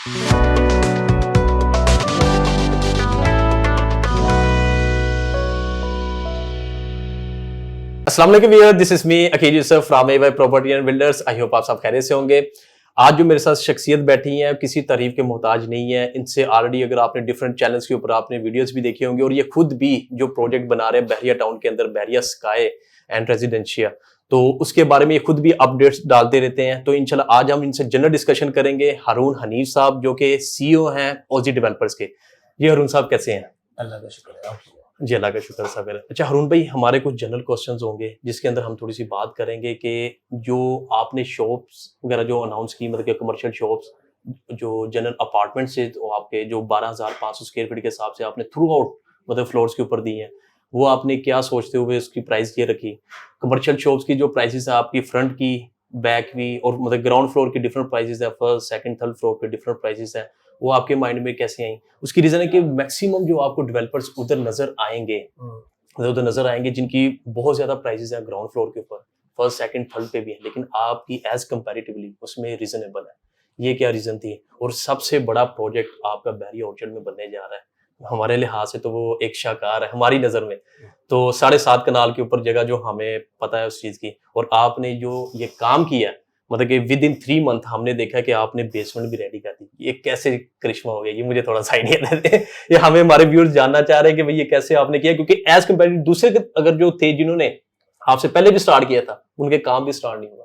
अस्सलाम वालेकुम viewer, this is me Akeel Yusuf from AY property and builders. I hope आप सब खैरियत से होंगे। आज जो मेरे साथ शख्सियत बैठी है किसी तारीफ के मोहताज नहीं है। इनसे ऑलरेडी अगर आपने डिफरेंट चैनल्स के ऊपर आपने वीडियोस भी देखे होंगे और ये खुद भी जो प्रोजेक्ट बना रहे हैं बहरिया टाउन के अंदर, बहरिया स्काई एंड रेजिडेंशिया, तो उसके बारे में ये खुद भी अपडेट्स डालते रहते हैं। तो इंशाल्लाह आज हम इनसे जनरल डिस्कशन करेंगे। हारून हनीफ साहब जो कि CEO हैं ओजी डेवलपर्स के। ये हारून साहब कैसे हैं? अल्लाह का शुक्र है। जी अल्लाह का शुक्र साहब। अच्छा हारून भाई, हमारे कुछ जनरल क्वेश्चंस होंगे जिसके अंदर हम थोड़ी सी बात करेंगे कि जो आपने शॉप्स वगैरह जो अनाउंस की, मतलब कि कमर्शियल शॉप्स जो जनरल अपार्टमेंट से तो आपके जो 12,500 स्क्वायर फीट के हिसाब से आपने थ्रू आउट मतलब फ्लोर्स के ऊपर दी हैं, वो आपने क्या सोचते हुए उसकी प्राइस ये रखी? कमर्शियल शॉप्स की जो प्राइसेस है आपकी फ्रंट की, बैक की और मतलब ग्राउंड फ्लोर की डिफरेंट प्राइसेस है, फर्स्ट सेकंड थर्ड फ्लोर पे डिफरेंट प्राइसेस है, वो आपके माइंड में कैसे आई? उसकी रीजन है कि मैक्सिमम जो आपको डेवलपर्स उधर नजर आएंगे जिनकी बहुत ज्यादा प्राइसेस है ग्राउंड फ्लोर के ऊपर, फर्स्ट सेकंड थर्ड पे भी है, लेकिन आपकी एज कंपैरेटिवली उसमें रीजनेबल है। ये क्या रीजन थी? और सबसे बड़ा प्रोजेक्ट आपका बहरिया ऑर्चर्ड में बनने जा रहा है, हमारे लिहाज से तो वो एक शाकार है हमारी नजर में। तो 7.5 कनाल के ऊपर जगह जो हमें पता है उस चीज की, और आपने जो ये काम किया है मतलब कि विद इन 3 मंथ हमने देखा कि आपने बेसमेंट भी रेडी कर दी। ये कैसे करिश्मा हो गया? ये मुझे थोड़ा सा आइडिया देते हैं। ये हमें हमारे व्यूअर्स जानना चाह रहे हैं कि भाई ये कैसे आपने किया, क्योंकि एज कम्पेयर दूसरे अगर जो थे जिन्होंने आपसे पहले भी स्टार्ट किया था उनके काम भी स्टार्ट नहीं हुआ।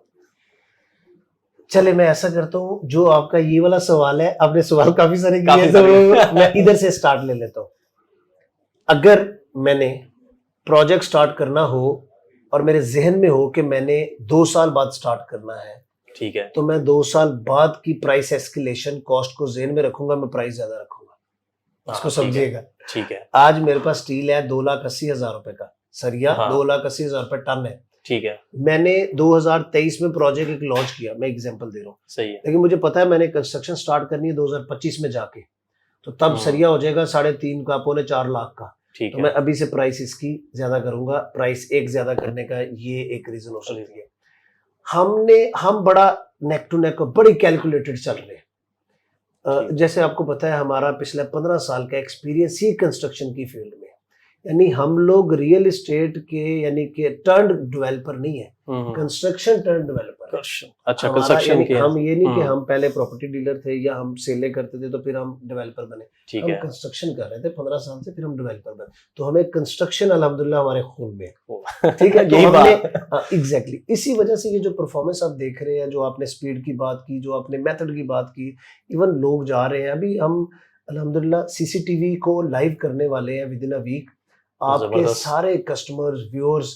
चले मैं ऐसा करता हूँ, जो आपका ये वाला सवाल है, आपने सवाल काफी सारे किए हैं, तो मैं इधर से स्टार्ट ले लेता हूँ। अगर मैंने प्रोजेक्ट स्टार्ट करना हो और मेरे जहन में हो कि मैंने 2 साल बाद स्टार्ट करना है, ठीक है, तो मैं 2 साल बाद की प्राइस एस्केलेशन कॉस्ट को जहन में रखूंगा, मैं प्राइस ज्यादा रखूंगा। इसको समझिएगा। ठीक है। आज मेरे पास स्टील है 2,80,000 रुपए का, सरिया 2,80,000 रुपए टन है। ठीक है, मैंने 2023 में प्रोजेक्ट एक लॉन्च किया, मैं एग्जांपल दे रहा हूँ, सही है, लेकिन मुझे पता है मैंने कंस्ट्रक्शन स्टार्ट करनी है 2025 में जाके, तो तब सरिया हो जाएगा 3.5 का, 4.5 लाख का। ठीक तो है। मैं अभी से प्राइस इसकी ज्यादा करूंगा। प्राइस एक ज्यादा करने का ये एक रीजन हो सकती है। हम बड़ा नेक टू नेक बड़ी कैलकुलेटेड चल रहे हैं। जैसे आपको पता है हमारा पिछले 15 साल का एक्सपीरियंस ही कंस्ट्रक्शन की फील्ड में, यानी हम लोग रियल एस्टेट के यानी कि टर्न डेवलपर नहीं है, कंस्ट्रक्शन टर्न डेवलपर। अच्छा, कंस्ट्रक्शन के हम ये नहीं कि हम पहले प्रॉपर्टी डीलर थे या हम सेलें करते थे तो फिर हम डेवलपर बने। हम कंस्ट्रक्शन कर रहे थे 15 साल से, फिर हम डेवलपर बने। तो हमें कंस्ट्रक्शन अल्हम्दुलिल्लाह हमारे खून में, ठीक है। यही बात एग्जैक्टली इसी वजह से ये जो परफॉर्मेंस आप देख रहे हैं, जो आपने स्पीड की बात की, जो आपने मेथड की बात की, इवन लोग जा रहे हैं। अभी हम अल्हम्दुलिल्लाह CCTV को लाइव करने वाले हैं विद इन अ वीक। आपके सारे कस्टमर्स व्यूअर्स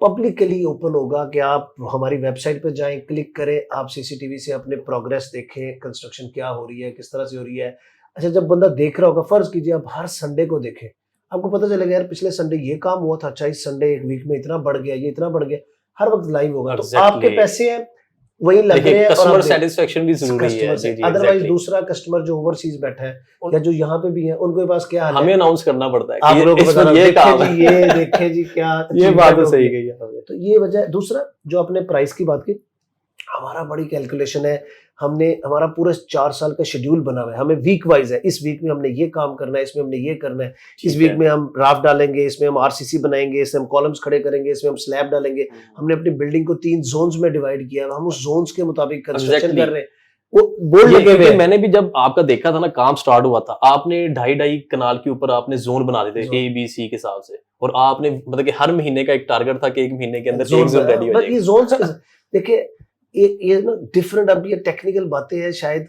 पब्लिकली ओपन होगा कि आप हमारी वेबसाइट पर जाएं, क्लिक करें, आप CCTV से अपने प्रोग्रेस देखें, कंस्ट्रक्शन क्या हो रही है, किस तरह से हो रही है। अच्छा, जब बंदा देख रहा होगा, फर्ज कीजिए आप हर संडे को देखें, आपको पता चलेगा यार पिछले संडे ये काम हुआ था, अच्छा इस संडे एक वीक में इतना बढ़ गया, ये इतना बढ़ गया, हर वक्त लाइव होगा। तो आपके पैसे हैं वही लग रहे हैं, कस्टमर सेटिस्फेक्शन भी जरूरी है। अदरवाइज दूसरा कस्टमर जो ओवरसीज बैठा है या जो यहाँ पे भी है, उनके पास क्या हाल है, हमें अनाउंस करना पड़ता है, आप लोग ये काम है, ये देखे जी क्या ये बात तो सही गई है। तो ये वजह। दूसरा जो आपने प्राइस की बात की, हमारा बड़ी कैलकुलेशन है। हमारा पूरा 4 साल का शेड्यूल बना हुआ है, हमें वीक वाइज है। इस वीक में हमने ये काम करना है, इसमें हमने ये करना है, इस वीक में हम राफ्ट डालेंगे, इसमें हम RCC बनाएंगे, इसमें हम कॉलम्स खड़े करेंगे, इसमें हम स्लैब डालेंगे। हमने अपनी बिल्डिंग को 3 जोन्स में डिवाइड किया है, हम उस जोन्स के मुताबिक कंस्ट्रक्शन कर रहे हैं। वो बोर्ड लगे हुए। मैंने भी जब आपका देखा था ना, काम स्टार्ट हुआ था, आपने 2.5 कनाल के ऊपर आपने जोन बना देते थे ABC के हिसाब से, और आपने मतलब कि हर महीने का एक टारगेट था कि 1 महीने के अंदर एक जोन रेडी हो जाएगा। ये जोन्स देखिए, ये ना डिफरेंट, अब ये टेक्निकल बातें हैं, शायद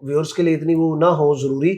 व्यूअर्स के लिए इतनी वो ना हो जरूरी।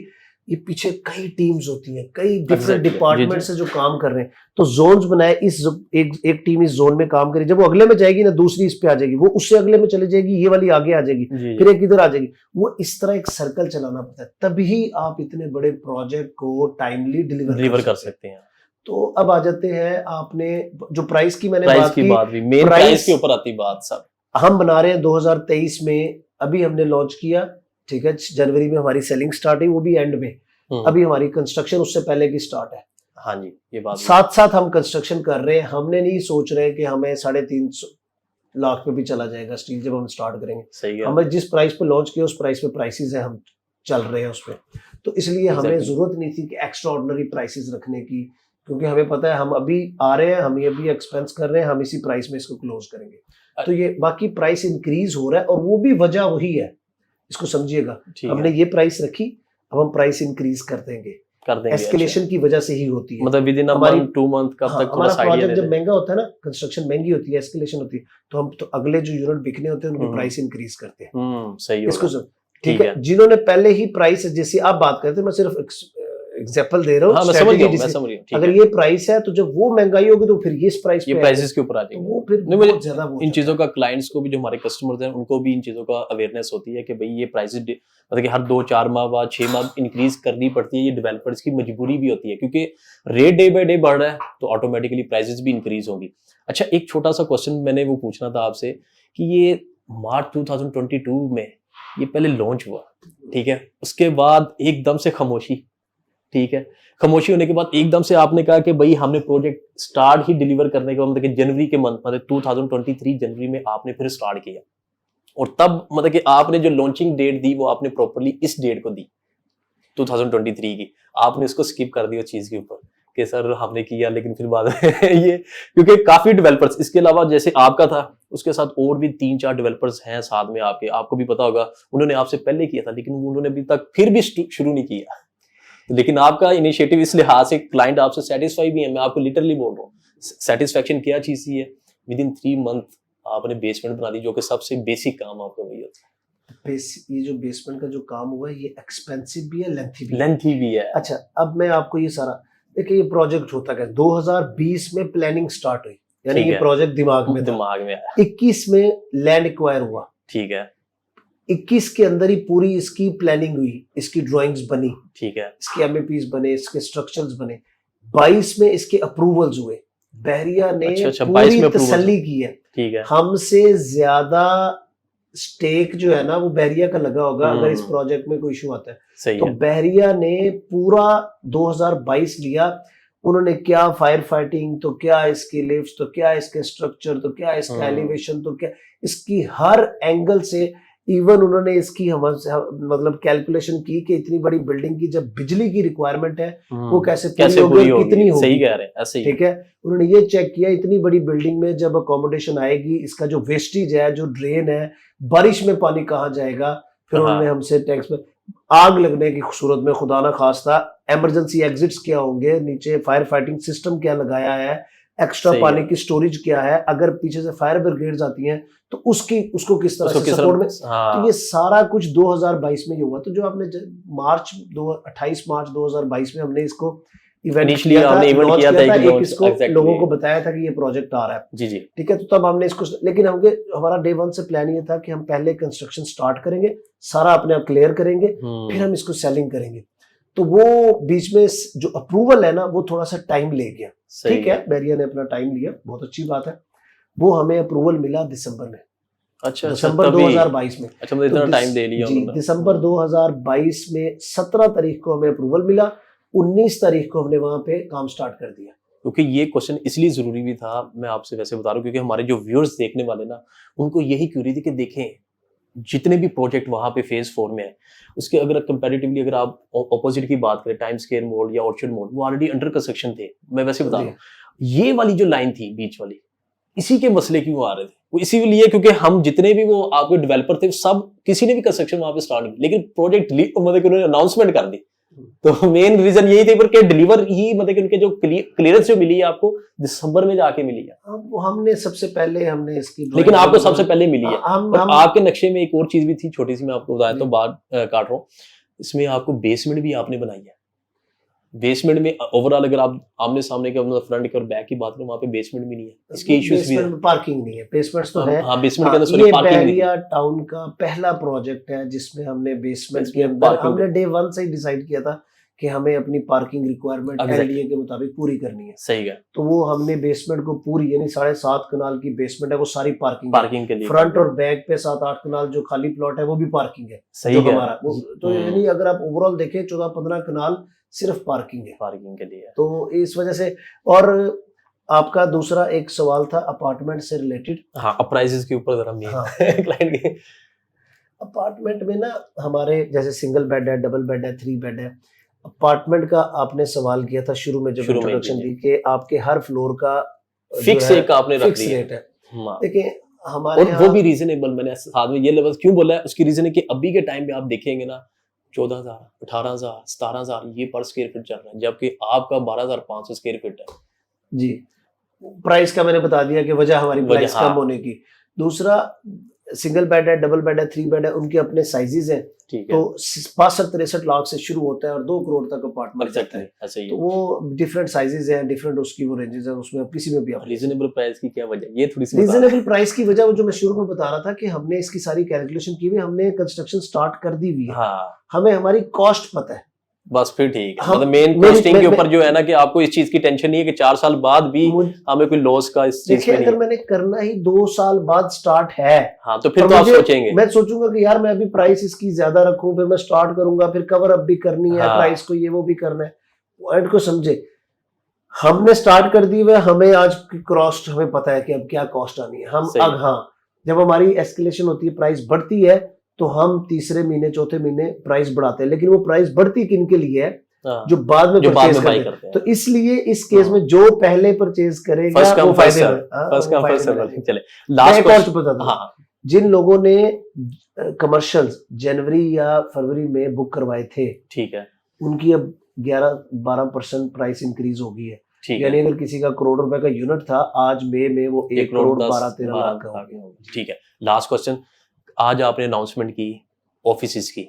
ये पीछे कई टीम्स होती हैं, कई डिफरेंट डिपार्टमेंट से जो काम कर रहे हैं, तो जोन्स बनाए। इस एक टीम इस जोन में काम करेगी, जब वो अगले में जाएगी ना, दूसरी इस पे आ जाएगी, वो उससे अगले में चली जाएगी, ये वाली आगे आ जाएगी, फिर एक इधर आ जाएगी। वो इस तरह एक सर्कल चलाना पड़ता है, तभी आप इतने बड़े प्रोजेक्ट को टाइमली डिलीवर कर सकते हैं। तो अब आ जाते हैं, आपने जो प्राइस की मैंने बात की, मेन प्राइस के ऊपर आती बात। सब हम बना रहे हैं 2023 में, अभी हमने लॉन्च किया, ठीक है। जनवरी में हमारी सेलिंग स्टार्ट हुई, वो भी एंड में। अभी हमारी कंस्ट्रक्शन उससे पहले की स्टार्ट है। हाँ जी, ये बात साथ साथ हम कंस्ट्रक्शन कर रहे हैं। हमने नहीं सोच रहे कि हमें 350 लाख पे भी चला जाएगा स्टील जब हम स्टार्ट करेंगे। सही है। हमें जिस प्राइस पे लॉन्च किया उस प्राइस पे प्राइसेस है, हम चल रहे हैं उस पे, तो इसलिए हमें जरूरत नहीं थी कि एक्स्ट्रा ऑर्डिनरी प्राइसेस रखने की, क्योंकि हमें पता है हम अभी आ रहे हैं, हम ये भी एक्सपेंस कर रहे हैं, हम इसी प्राइस में इसको क्लोज करेंगे। तो ये बाकी प्राइस इंक्रीज हो रहा है और वो भी वजह वही है, इसको समझिएगा। हमने ये प्राइस रखी, अब हम प्राइस इंक्रीज कर देंगे। एस्केलेशन की वजह से ही होती है, मतलब विद इन हमारी 2 मंथ कब तक हमारा प्रोजेक्ट जब महंगा होता है ना, कंस्ट्रक्शन महंगी होती है, एस्केलेशन होती है, तो हम तो अगले जो यूनिट बिकने होते हैं उनकी प्राइस इंक्रीज करते हैं। सही इसको ठीक है। जिन्होंने पहले ही प्राइस, जैसे आप बात करते हैं, मैं सिर्फ एग्जांपल दे रहा हूँ, मैं समझ रही हूँ। अगर ये प्राइस है तो जब वो महंगाई होगी तो फिर ये इस प्राइस ये प्राइसेस के ऊपर आ जाएंगे, वो फिर बहुत ज्यादा इन चीजों का क्लाइंट्स को भी, जो हमारे कस्टमर्स हैं उनको भी इन चीजों का अवेयरनेस होती है कि भाई ये प्राइसेस मतलब कि हर 2-4 माह बाद 6 माह इंक्रीज करनी पड़ती है। ये डेवलपर्स की मजबूरी भी होती है, क्योंकि रेट डे बाय डे बढ़ रहा है तो ऑटोमेटिकली प्राइसेस भी इंक्रीज होंगी। अच्छा, एक छोटा सा क्वेश्चन मैंने वो पूछना था आपसे कि ये मार्च 2022 में ये पहले लॉन्च हुआ, ठीक है, उसके बाद एकदम से खामोशी, ठीक है, खामोशी होने के बाद एकदम से आपने कहा कि भाई हमने प्रोजेक्ट स्टार्ट ही डिलीवर करने के बाद, मतलब कि जनवरी के मंथ, मतलब 2023 जनवरी में आपने फिर स्टार्ट किया, और तब मतलब कि आपने जो लॉन्चिंग डेट दी वो आपने प्रॉपर्ली इस डेट को दी 2023 की, आपने इसको स्किप कर दिया चीज के ऊपर कि सर हमने किया लेकिन फिर बाद में ये, क्योंकि काफी डेवलपर्स इसके अलावा जैसे आपका था उसके साथ और भी 3-4 डेवलपर्स हैं साथ में आपके, आपको भी पता होगा, उन्होंने आपसे पहले किया था लेकिन उन्होंने अभी तक फिर भी शुरू नहीं किया। लेकिन आपका इनिशिएटिव इस लिहाज से क्लाइंट आपसे सेटिस्फाई भी है, मैं आपको लिटरली बोल रहा हूँ, सेटिस्फेक्शन क्या चीज है, विद इन 3 मंथ आपने बेसमेंट बना दी, जो कि सबसे बेसिक काम आपका वही होता है। ये जो बेसमेंट का जो काम हुआ है ये एक्सपेंसिव भी है, लेंथी भी है। अच्छा, अब मैं आपको ये सारा देखिए, ये प्रोजेक्ट होता क्या, 2020 में प्लानिंग स्टार्ट हुई, यानी ये प्रोजेक्ट दिमाग में आया, 21 में लैंड एक्वायर हुआ, ठीक है, 21 के अंदर ही पूरी इसकी प्लानिंग हुई, इसकी ड्राइंग्स बनी, ठीक है, इसके एमएपीज बने, इसके स्ट्रक्चर्स बने, 22 में इसके अप्रूवल्स हुए, बहरिया ने पूरी तसल्ली की है, ठीक है, हमसे ज्यादा स्टेक जो है ना वो बहरिया का लगा होगा अगर इस प्रोजेक्ट में कोई इशू आता है। सही तो है। बहरिया ने पूरा 2022 लिया, उन्होंने क्या फायर फाइटिंग, तो क्या इसकी लिफ्ट, तो क्या इसके स्ट्रक्चर, तो क्या इसका एलिवेशन, तो क्या इसकी हर एंगल से, इवन उन्होंने इसकी मतलब कैलकुलेशन की कि इतनी बड़ी बिल्डिंग की जब बिजली की रिक्वायरमेंट है वो कैसे पूरी होगी, कितनी होगी। सही कह रहे हैं, ऐसे ही। ठीक है, उन्होंने ये चेक किया इतनी बड़ी बिल्डिंग में जब अकोमोडेशन आएगी, इसका जो वेस्टेज है, जो ड्रेन है, बारिश में पानी कहाँ जाएगा। फिर उन्होंने हमसे टैक्स में आग लगने की सूरत में खुदा ना खास्ता इमरजेंसी एग्जिट्स क्या होंगे, नीचे फायर फाइटिंग सिस्टम क्या लगाया है, एक्स्ट्रा पानी की स्टोरेज क्या है, अगर पीछे से फायर ब्रिगेड्स आती हैं तो उसको किस तरह से सपोर्ट में। तो ये सारा कुछ 2022 में ही हुआ। तो जो आपने 28 मार्च 2022 में हमने इसको इवेंट किया था, इसको लोगों को बताया था कि ये प्रोजेक्ट आ रहा है, जी जी, ठीक है। तो तब हमने इसको, लेकिन हमारा डे 1 से प्लान ये था कि हम पहले कंस्ट्रक्शन स्टार्ट करेंगे, सारा अपने आप क्लियर करेंगे, फिर हम इसको सेलिंग करेंगे। तो वो बीच में जो अप्रूवल है ना वो थोड़ा सा टाइम ले गया, ठीक है, बहरिया ने अपना टाइम लिया, बहुत अच्छी बात है। वो हमें अप्रूवल मिला दिसंबर में। अच्छा, दिसंबर 2022 में। अच्छा, मतलब इतना टाइम दे लिया उन्होंने। दिसंबर 2022 में 17 तारीख को हमें अप्रूवल मिला, 19 तारीख को हमने वहां पे काम स्टार्ट कर दिया। क्योंकि ये क्वेश्चन इसलिए जरूरी भी था, मैं आपसे वैसे बता रहा हूँ, क्योंकि हमारे जो व्यूअर्स देखने वाले ना, उनको यही क्यूरी थी कि देखें जितने भी प्रोजेक्ट वहां पे फेज 4 में है, उसके अगर कंपैरेटिवली अगर आप ऑपोजिट की बात करें, टाइम स्क्वायर मॉल या ऑर्चर्ड मॉल, वो ऑलरेडी अंडर कंस्ट्रक्शन थे। मैं वैसे बता रहा हूँ, ये वाली जो लाइन थी बीच वाली, इसी के मसले क्यों आ रहे थे, वो इसीलिए क्योंकि हम जितने भी वो आपके डेवलपर थे सब किसी ने भी कंस्ट्रक्शन वहां पे स्टार्ट नहीं, लेकिन प्रोजेक्ट मतलब उन्होंने अनाउंसमेंट कर दी। तो मेन रीजन यही थे, पर डिलीवर ही मतलब कि उनके जो क्लियरेंस जो मिली है आपको दिसंबर में जाके मिली है। हमने सबसे पहले हमने इसकी, लेकिन आपको सबसे पहले मिली है। आपके नक्शे में एक और चीज भी थी छोटी सी, मैं आपको बताया तो बात काट रहा हूँ, इसमें आपको बेसमेंट भी आपने बनाई है। बेसमेंट में ओवरऑल अगर आप आमने सामने के मतलब फ्रंट की और बैक की बात करें, वहाँ पे बेसमेंट भी नहीं है, इसके इश्यूज भी है। पार्किंग नहीं है, बेसमेंट तो है। हाँ, बेसमेंट के अंदर सॉरी पार्किंग नहीं है। बहरिया टाउन का पहला प्रोजेक्ट है जिसमें हमने बेसमेंट के अंदर, हमने डे 1 से ही डिसाइड किया था कि हमें अपनी पार्किंग रिक्वायरमेंट एलडीए के मुताबिक पूरी करनी है। सही है। तो वो हमने बेसमेंट को पूरी, यानी 7.5 कनाल की बेसमेंट है, वो सारी पार्किंग के लिए, फ्रंट और बैक पे 7-8 कनाल जो खाली प्लॉट है वो भी पार्किंग है। सही है हमारा तो यानी अगर आप ओवरऑल देखें 14-15 कनाल सिर्फ पार्किंग है, पार्किंग के लिए। तो इस वजह से, और आपका दूसरा एक सवाल था अपार्टमेंट से रिलेटेड। हाँ, अब प्राइसेस के ऊपर जरा मेन हाँ। क्लाइंट के अपार्टमेंट में ना हमारे जैसे सिंगल बेड है, डबल बेड है, 3 बेड है। अपार्टमेंट का आपने सवाल किया था शुरू में जब शुरू में इंट्रोडक्शन जी, दी कि आपके हर फ्लोर का फिक्स जो है एक आपने रख फिक्स लिया रेट है। हाँ। देखिए हमारे और वो यहाँ भी रीजनेबल, मैंने साथ में ये लेवल क्यों बोला है, उसकी रीजन है कि अभी के टाइम पे आप देखेंगे ना 14,000, 18,000, 17,000 ये पर स्क्वायर फीट चल रहा है, जबकि आपका 12,500 स्क्वायर फीट है। जी प्राइस का मैंने बता दिया कि वजह हमारी प्राइस हाँ। कम होने की। दूसरा सिंगल बेड है, डबल बेड है, 3 बेड है, उनके अपने साइजेस हैं। ठीक है, तो 65-63 लाख से शुरू होता है और 2 करोड़ तक अपार्टमेंट जाता एग्जैक्टली है। ऐसा ही तो है। वो डिफरेंट साइजेस हैं, डिफरेंट उसकी वो रेंजेस हैं, उसमें आप किसी में भी आप रीजनेबल प्राइस की क्या वजह, ये थोड़ी सी बता रीजनेबल प्राइस की वजह वो जो मैं शुरू में बता रहा था कि हमने इसकी सारी कैलकुलेशन की हुई, हमने कंस्ट्रक्शन स्टार्ट कर दी हुई है। हाँ, हमें हमारी कॉस्ट पता है। बस फिर ठीक है। हम- मतलब मेन मेरी- कॉस्टिंग के मैं- ऊपर जो है ना कि आपको इस चीज की टेंशन नहीं है कि 4 साल बाद भी हमें कोई लॉस का इस चीज देखिए में अगर नहीं। मैंने करना ही 2 साल बाद स्टार्ट है हाँ, तो फिर और तो आप मुझे- सोचेंगे। मैं सोचूंगा कि यार मैं अभी प्राइस इसकी ज्यादा रखूं, फिर मैं स्टार्ट करूंगा, फिर कवर अप भी करनी है, हाँ। प्राइस को ये वो भी करना है। पॉइंट को समझे, हमने स्टार्ट कर दी हुई है, हमें आज की कॉस्ट हमें पता है कि अब क्या कॉस्ट आनी है। हम सही। अब हाँ जब हमारी एस्केलेशन होती है, प्राइस बढ़ती है, तो हम तीसरे महीने चौथे महीने प्राइस बढ़ाते हैं, लेकिन वो प्राइस बढ़ती किन के लिए है, हाँ, जो बाद में जो बाद परचेज में बाई करते हैं। करते हैं। तो इसलिए इस केस में जो पहले परचेज करेगा फर्स्ट कम वो फर्स्ट फायदे सर्व, में, हाँ, फर्स्ट वो कम फर्स्ट फायदे में सर्व। रहेगा। चले मैं लास्ट एक और क्वेश्चन। बता दूं, हाँ, जिन लोगों ने कमर्शियल जनवरी या फरवरी में बुक करवाए थे, ठीक है, उनकी अब 11-12% प्राइस इंक्रीज हो गई है। ठीक यानी है। अगर किसी का करोड़ रुपए का यूनिट था, आज मई में वो 1 करोड़ 12-13 लाख का हो गया। ठीक है, लास्ट क्वेश्चन। आज आपने अनाउंसमेंट की ऑफिसेज की,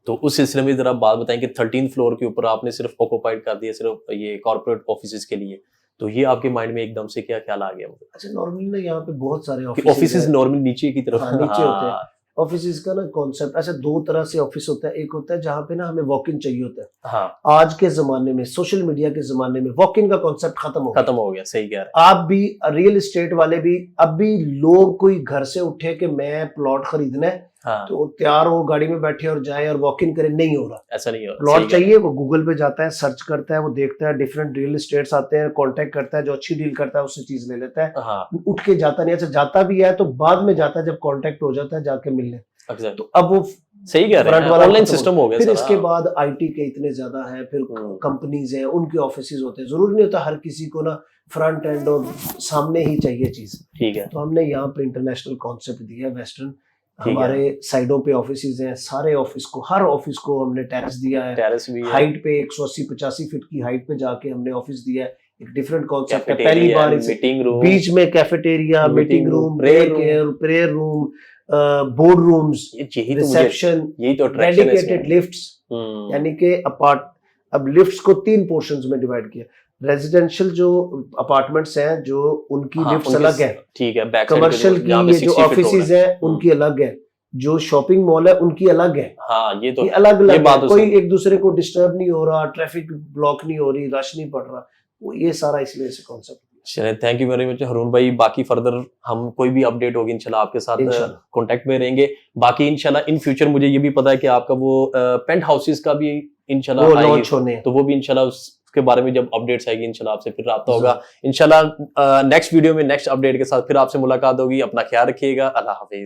तो उस सिलसिले में जरा बात बताएं कि 13 फ्लोर के ऊपर आपने सिर्फ ऑक्यूपाइड कर दिया सिर्फ ये कॉर्पोरेट ऑफिसेज के लिए, तो ये आपके माइंड में एकदम से क्या ख्याल आ गया? अच्छा नॉर्मली ना यहाँ पे बहुत सारे ऑफिसेज नॉर्मल नीचे की तरफ, हाँ, नीचे होते हैं। हाँ, ऑफिस का ना कॉन्सेप्ट अच्छा 2 तरह से ऑफिस होता है। एक होता है जहाँ पे ना हमें वॉक इन चाहिए होता है। हाँ, आज के जमाने में, सोशल मीडिया के जमाने में वॉक इन का कॉन्सेप्ट खत्म हो गया। सही कह रहे आप भी रियल एस्टेट वाले भी, अब भी लोग कोई घर से उठे कि मैं प्लॉट खरीदना है, हैं। हाँ, तो तैयार हो गाड़ी में बैठे और जाए और वॉक इन करे, नहीं हो रहा। ऐसा नहीं हो रहा। प्लॉट सही कह रहे चाहिए, वो गूगल पे जाता है, सर्च करता है, वो देखता है, डिफरेंट रियल एस्टेट्स आते हैं, कांटेक्ट करता है, जो अच्छी डील करता है उससे चीज ले लेता है, हैं। हाँ, उठ के जाता नहीं। अच्छा जाता भी है तो बाद में जाता है जब कांटेक्ट हो जाता है जाके मिलने। अक्सर तो अब वो सही कह रहे फ्रंट हैं, वाला ऑनलाइन खत्म हो सिस्टम हो गया फिर सारा। इसके बाद आईटी के इतने ज्यादा है, फिर कंपनीज हैं, उनके ऑफिसेज होते हैं। जरूरी नहीं होता हर किसी को ना फ्रंट एंड और सामने ही चाहिए चीज। ठीक है, तो हमने यहाँ पे इंटरनेशनल कॉन्सेप्ट दिया है, वेस्टर्न। ठीक है। हमारे साइडों पे ऑफिसेज हैं, सारे ऑफिस को, हर ऑफिस को हमने टेरेस दिया है। टेरेस भी है, हाइट पे 180-85 फीट की हाइट पे जाके हमने ऑफिस दिया है। एक डिफरेंट कॉन्सेप्ट है, पहली कैफेटेरिया, बार इसे मीटिंग रूम, बीच में cafeteria, meeting room, prayer room, board rooms, यही तो मुझे, रिसेप्शन, यही तो अट्रैक्शन है डेडिकेटेड इसमें। लिफ्ट्स। यानी कि अब लिफ्ट्स को 3 पोर्शंस में डिवाइड किया। रेजिडेंशियल जो अपार्टमेंट्स हैं जो उनकी हाँ, लिफ्ट्स उनके अलग है, ठीक है, बैक कमर्शियल की ये जो ऑफिसेज हैं उनकी अलग है, जो शॉपिंग मॉल है उनकी अलग है। हाँ, ये तो ये अलग ये अलग बात है, तो कोई सही। एक दूसरे को डिस्टर्ब नहीं हो रहा, ट्रैफिक ब्लॉक नहीं हो रही, रश नहीं पड़ रहा। वो ये सारा इसलिए से कॉन्सेप्ट। चलिए, thank you very much Haroon भाई। बाकी फर्दर हम कोई भी अपडेट होगी इंशाल्लाह आपके साथ इंशाल्लाह कांटेक्ट में रहेंगे। बाकी इंशाल्लाह इन फ्यूचर मुझे ये भी पता है कि आपका वो पेंट हाउसेस का भी इंशाल्लाह वो आएगी, लॉन्च होने हैं। तो वो भी इंशाल्लाह उसके बारे में जब अपडेट्स आएगी इंशाल्लाह आपसे फिर राब्ता होगा। इंशाल्लाह नेक्स्ट वीडियो में नेक्स्ट अपडेट के साथ फिर आपसे मुलाकात होगी। अपना ख्याल रखिएगा। अल्लाह हाफिज।